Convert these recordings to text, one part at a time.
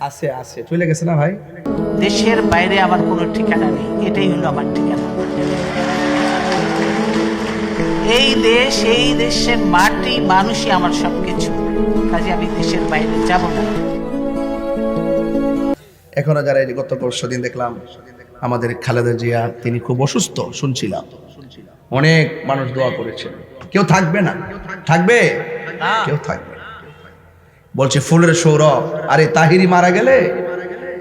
আছে আছে চলে গেছে না ভাই? দেশের বাইরে আমার কোনো ঠিকানা নেই, এটাই হলো আমার ঠিকানা। এই দেশ, এই দেশের মাটি মানুষই আমার সবকিছু, কাজে আমি দেশের বাইরে যাব না। এখনো যারা এই গত পরশুদিন দেখলাম আমাদের খালেদা জিয়া, তিনি খুব অসুস্থ শুনছিলাম, অনেক মানুষ দোয়া করেছেন। কেউ থাকবে না, থাকবে কেউ থাকবে না। বলছে ফুলের সৌরভ, আরে তাহিরি মারা গেলে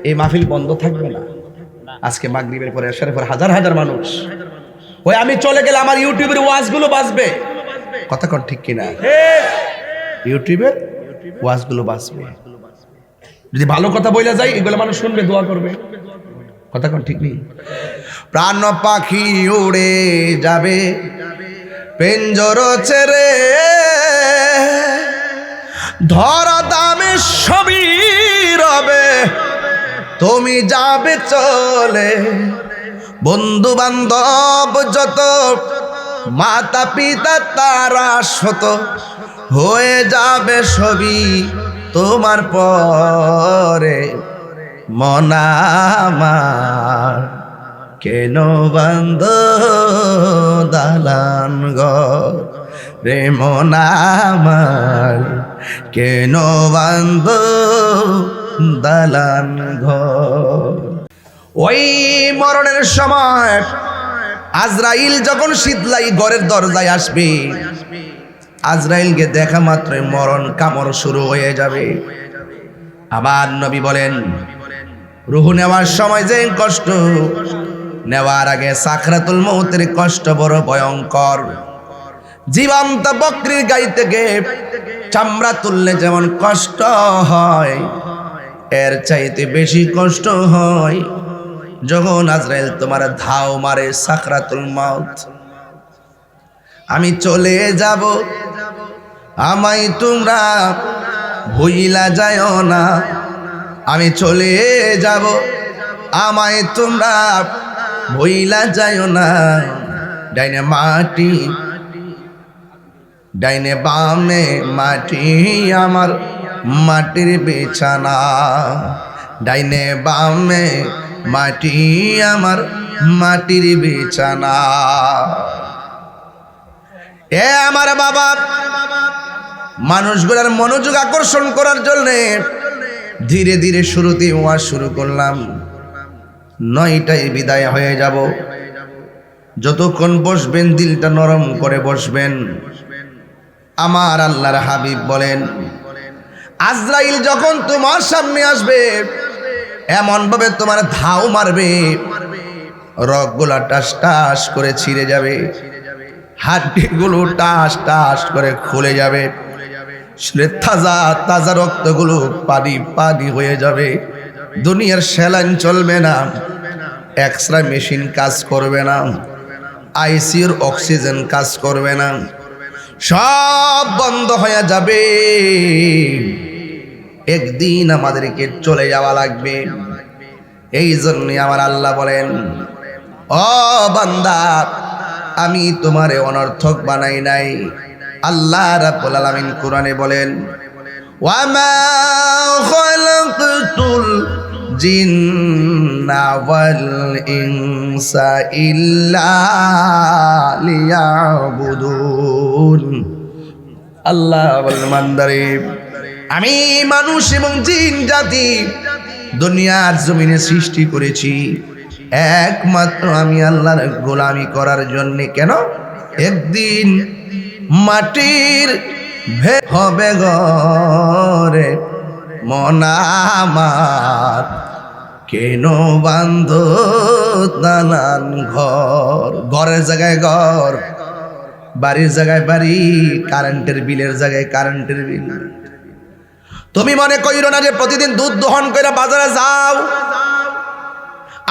এই মাহফিল বন্ধ থাকবে না। আজকে মাগরিবের পরে এশারের পর হাজার হাজার মানুষ, ওই আমি চলে গেলে আমার ইউটিউবের ওয়াজগুলো বাজবে। কথা কোন ঠিক কিনা? ইউটিউবের ওয়াজগুলো বাজবে। যদি ভালো কথা বইলা যায় এগুলো মানুষ শুনবে, দোয়া করবে। কথা কোন ঠিক নেই? প্রাণ পাখি উড়ে যাবে পেঞ্জর ছেড়ে, ধরা দামে সবই রবে, তুমি যাবে চলে। বন্ধু বান্ধব যত, মাতা পিতা তারা শত, হয়ে যাবে সবই তোমার পরে। মন আমার কেন বান্ধ দালান ঘর রে, মন আমার কেন বান্ধ দালান ঘর। ওই মরণের সময় আজরাইল যখন শীতলাই ঘরের দরজায় আসবে, আজরাইলকে দেখা মাত্রই মরণ কামড় শুরু হয়ে যাবে। আবার নবী বলেন, রূহ নেওয়ার সময় যে কষ্ট, নেওয়ার আগে সাকরাতুল মউতের কষ্ট বড় ভয়ঙ্কর। জীবন্ত বকরির গাই থেকে চামড়া তুললে যেমন কষ্ট হয়, এর চাইতে বেশি কষ্ট হয় যখন আজরাইল তোমার ধাও মারে সাকরাতুল মউত। আমি চলে যাব, আমায় তোমরা ভুইলা যাও না। আমি চলে যাব, আমায় তোমরা ভুইলা যাও না। ডাইনে মাটি, ডাইনে বামে মাটি আমার মাটির বিছানা, ডাইনে বামে মাটি আমার মাটির বিছানা। এ আমার বাবা, মানুষগুলোর মনোযোগ আকর্ষণ করার জন্য ধীরে ধীরে শুরুতে ওয়াজ শুরু করলাম। 9টায় বিদায় হয়ে যাব। যতক্ষণ বসবেন দিলটা নরম করে বসবেন। আমার আল্লাহর হাবিব বলেন, আজরাইল যখন তোমার সামনে আসবে এমন ভাবে তোমার ধাও মারবে, রগগুলা টাস টাস করে ছিঁড়ে যাবে, হাড্ডিগুলো টাস টাস করে খুলে যাবে, তাজা তাজা রক্তগুলো পানি পানি হয়ে যাবে। দুনিয়ার স্যালাইন চলবে না, এক্সরে মেশিন কাজ করবে না, আইসিইউর অক্সিজেন কাজ করবে না, সব বন্ধ হয়ে যাবে। একদিন আমাদেরকে চলে যাওয়া লাগবে। এই জন্যই আমার আল্লাহ বলেন, ও বান্দা, আমি তোমারে অনর্থক বানাই নাই। আল্লাহ রাব্বুল আলামিন কোরআনে বলেন, ওয়ামা খালাকতুল জিন্না ওয়াল ইনসা ইল্লা লিয়াবুদুন। আল্লাহ বলেন, বান্দারে, আমি মানুষ এবং জিন জাতি দুনিয়ার জমিনে সৃষ্টি করেছি একমাত্র আমি আল্লাহর গোলামি করার জন্য। কেন? একদিন মাটির হবে ঘরে, মন আমার কেন বান্ধ দালান ঘর। ঘরের জায়গায় ঘর, বাড়ির জায়গায় বাড়ি, কারেন্টের বিলের জায়গায় কারেন্টের বিল। তুমি মনে কইরো না যে প্রতিদিন দুধ দহন করে বাজারে যাও,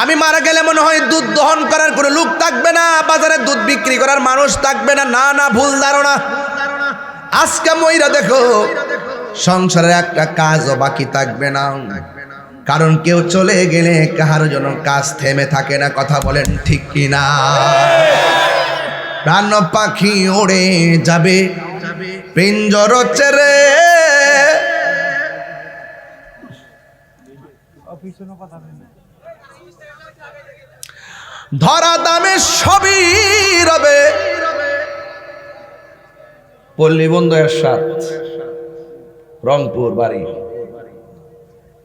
আমি মারা গেলে মনে হয় দুধ দহন করার কোনো লোক থাকবে না, বাজারে দুধ বিক্রি করার মানুষ থাকবে না। না না, ভুল ধারণা। আজকে মইরা দেখো, সংসারের একটা কাজও বাকি থাকবে না, কারণ কেউ চলে গেলে কাহার জন্য কাজ থেমে থাকে না। কথা বলেন ঠিক কিনা? প্রাণ পাখি উড়ে যাবে পিঞ্জর ছেড়ে, ধরা দামে সবই রবে। পল্লী বন্ধু এরশাদ, রংপুর বাড়ি,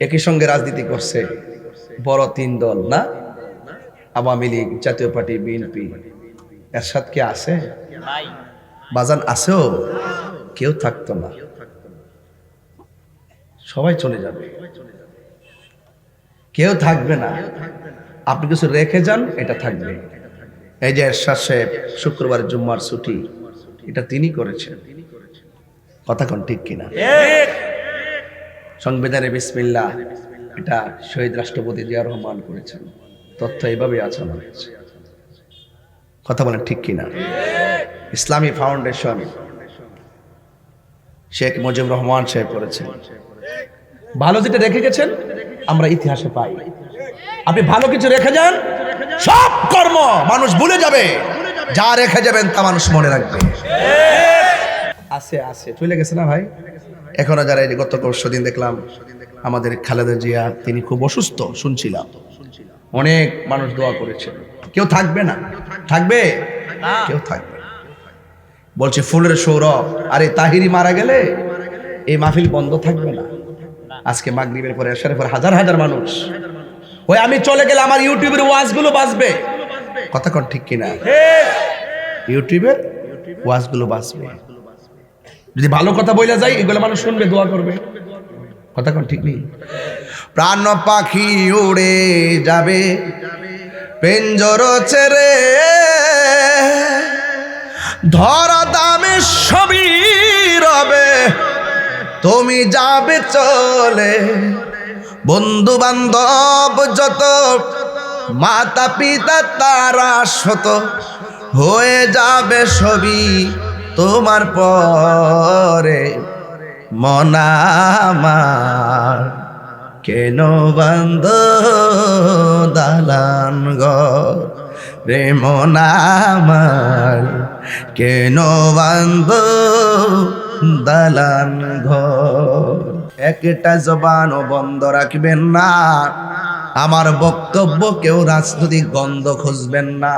একই সঙ্গে রাজনীতি করছে বড় তিন দল না, আওয়ামী লীগ, জাতীয় পার্টি, বিএনপি। এরশাদ কি আছে? বাজান আছেও, কেউ থাকতো না, সবাই চলে যাবে, কেউ থাকবে না। আপনি কিছু রেখে যান, এটা থাকবে। এই যে এরশাদ সাহেব শুক্রবার জুম্মার ছুটি, এটা তিনি করেছেন। কথা কোন ঠিক কিনা? সংবিধানে বিসমিল্লাহ, এটা শহীদ রাষ্ট্রপতি জিয়া রহমান করেছেন। তথ্য এইভাবে আছে আমার কাছে। কথা বলেন ঠিক কিনা? ইসলামী ফাউন্ডেশন শেখ মুজিবুর রহমান সাহেব করেছেন। ভালো যেটা রেখে গেছেন আমরা ইতিহাসে পাই। আপনি ভালো কিছু রেখে যান, সব কর্ম মানুষ ভুলে যাবে, যা রেখে যাবেন তা মানুষ মনে রাখবে। আছে আছে চলে গেছে না ভাই? এখনো যারা এই গত পরশুদিন দেখলাম আমাদের খালেদা জিয়া, তিনি খুব অসুস্থ শুনছিলাম, অনেক মানুষ দোয়া করেছেন। কেউ থাকবে না, থাকবে কেউ থাকবে না। বলছে ফুলের সৌরভ, আরে তাহিরি মারা গেলে এই মাহফিল বন্ধ থাকবে না। আজকে মাগরিবের পরে এশারের পর হাজার হাজার মানুষ, ওই আমি চলে গেলে আমার ইউটিউবের ওয়াজগুলো বাজবে। কথা কোন ঠিক কিনা? ইউটিউবের ওয়াজগুলো বাজবে। যদি ভালো কথা বইলা যায়, এগুলো মানুষ শুনবে, দোয়া করবে। কথা কোন ঠিক নেই? প্রাণ পাখি উড়ে যাবে পেঞ্জর ছেড়ে, ধরা দামে সবই রবে, তুমি যাবে চলে। বন্ধু বান্ধব যত, মাতা পিতা তারা শত, হয়ে যাবে সবই তোমার পরে। মন আমার কেন বান্ধ দালান ঘর রে, মন আমার কেন বান্ধ দালান ঘর। একটা জবানও বন্ধ রাখবেন না, আমার বক্তব্য কেউ রাজনৈতিক গন্ধ খুঁজবেন না।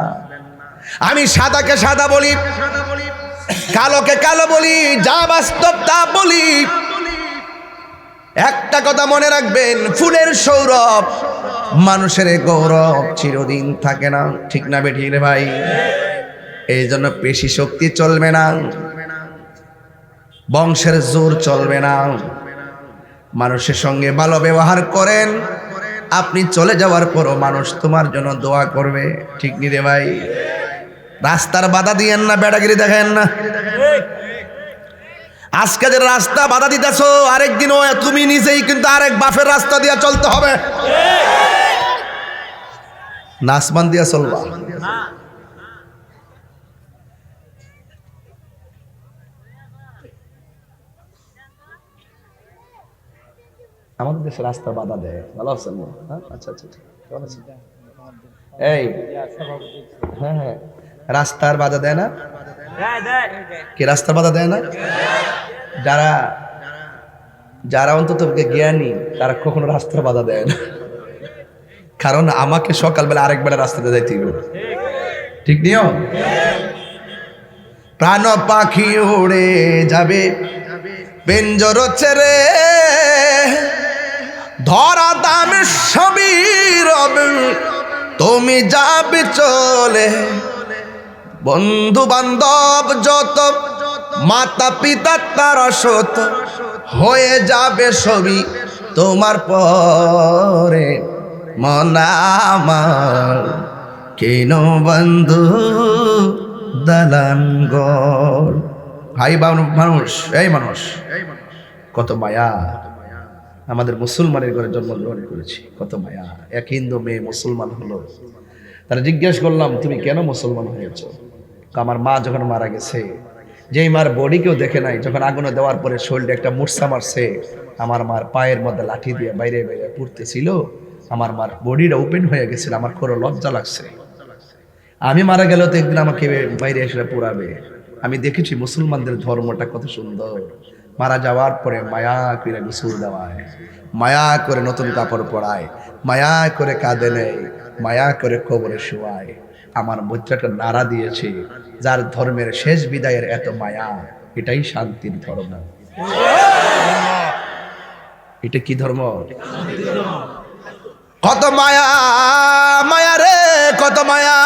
আমি সাদাকে সাদা বলি, কালোকে কালো বলি, যা বাস্তব তা বলি। একটা কথা মনে রাখবেন, ফুলের সৌরভ মানুষের গৌরব চিরদিন থাকে না। ঠিক না বেঠিক রে ভাই? এই জন্য পেশি শক্তি চলবে না, বংশের জোর চলবে না। মানুষের সঙ্গে ভালো ব্যবহার করেন, আপনি চলে যাওয়ার পরও মানুষ তোমার জন্য দোয়া করবে। ঠিক নি রে ভাই? রাস্তার বাধা দিয়েন না, বেড়াগিরি দেখেন না। আজকে যে রাস্তা বাধা দিতেছ, আরেকদিনও তুমি নিজেই কিন্তু আরেক বাফের রাস্তা দিয়ে চলতে হবে, নাসমান দিয়া চলবা। আমাদের দেশে রাস্তা বাধা দেয়, ভালো আছেন? আচ্ছা আচ্ছা, কেমন আছেন? এই হ্যাঁ হ্যাঁ, রাস্তার বাধা দেয় না? কে রাস্তার বাধা দেয় না? যারা যারা অন্তত জ্ঞানী তারা কখনো রাস্তার বাধা দেয় না। কারণ আমাকে সকালবেলা আরেকবেলা রাস্তাতে যাইতে হবে। ঠিক নিয়ম। প্রাণ পাখি উড়ে যাবে পেঞ্জর ছেড়ে, ধরা দামে সবই রবে, তুমি যাবে চলে। বন্ধু বান্ধব যত, মাতা পিতা তারা শত, হয়ে যাবে সবই তোমার পরে। মন আমার কেন বন্ধু দালান ঘর। ভাই মানুষ, এই মানুষ কত মায়া। আমাদের মুসলমানের ঘরে জন্মগ্রহণ করেছি, কত মায়া। এক হিন্দু মেয়ে মুসলমান হলো, তারা জিজ্ঞেস করলাম তুমি কেন মুসলমান হয়েছ? আমার মা যখন মারা গেছে, যেই মার বডি কেউ দেখে নাই, যখন আগুনে দেওয়ার পরে শরীরে একটা মূর্ছা মারছে, আমার মার পায়ের মধ্যে লাঠি দিয়ে বাইরে বাইরে পুড়তেছিল, আমার মার বডিটা ওপেন হয়ে গেছিল, আমার খুব লজ্জা লাগছে। আমি মারা গেল তো একদিন আমাকে বাইরে এসে পোড়াবে। আমি দেখেছি মুসলমানদের ধর্মটা কত সুন্দর, মারা যাওয়ার পরে মায়া করে গোসল দেওয়ায়, মায়া করে নতুন কাপড় পরায়, মায়া করে কাঁদে নেয়, মায়া করে কবরে শোয়ায়। আমার মধ্যে একটা নাড়া দিয়েছে, যার ধর্মের শেষ বিদায়ের এত মায়া, এটাই শান্তির ধর্ম। এটা কি ধর্ম? কত মায়া, মায়া রে কত মায়া।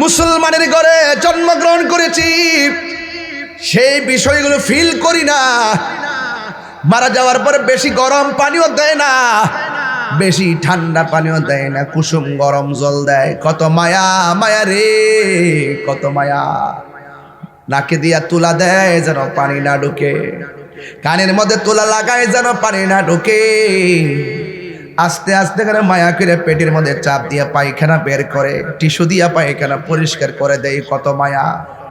মুসলমানের ঘরে জন্মগ্রহণ করেছি, সেই বিষয়গুলো ফিল করি না। মারা যাওয়ার পরে বেশি গরম পানিও দেয় না, বেশি ঠান্ডা পানিও দেয় না, কুসুম গরম জল দেয়। কত মায়া, মায়া রে কত মায়া। নাকে দিয়া তুলা দেয় যেন পানি না ঢুকে, কানের মধ্যে তুলা লাগায় যেন পানি না ঢুকে। আস্তে আস্তে করে মায়া করে পেটের মধ্যে চাপ দিয়ে পায়খানা বের করে, টিস্যু দিয়া পায়খানা পরিষ্কার করে দেয়। কত মায়া।